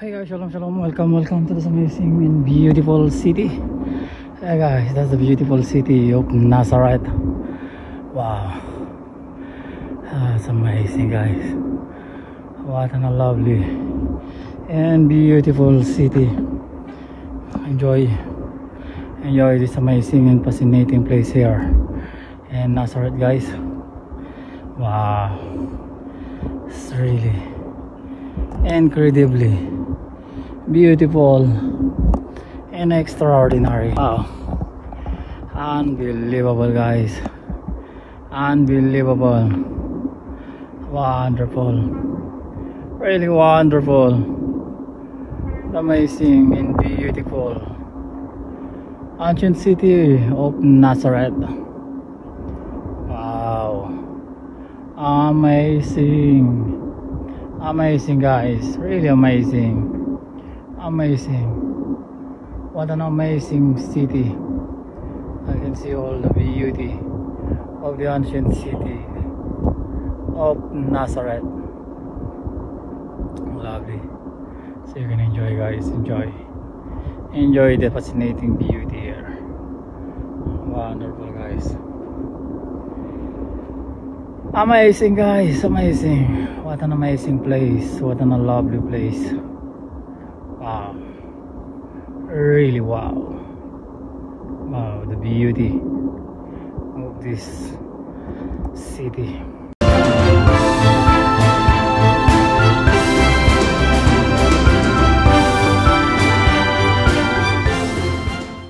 Hey guys, shalom, welcome to this amazing and beautiful city. Hey guys, that's the beautiful city of Nazareth. Wow, that's amazing guys. What a lovely and beautiful city. Enjoy this amazing and fascinating place here in Nazareth guys. Wow, it's really incredibly beautiful and extraordinary. Wow, unbelievable guys, unbelievable, wonderful, really wonderful, amazing and beautiful ancient city of Nazareth. Wow, amazing guys, really amazing. What an amazing city. I can see all the beauty of the ancient city of Nazareth. Lovely. So you can enjoy guys, enjoy the fascinating beauty here. Wonderful guys, amazing guys, amazing. What an amazing place, what a lovely place. Wow, really wow, the beauty of this city.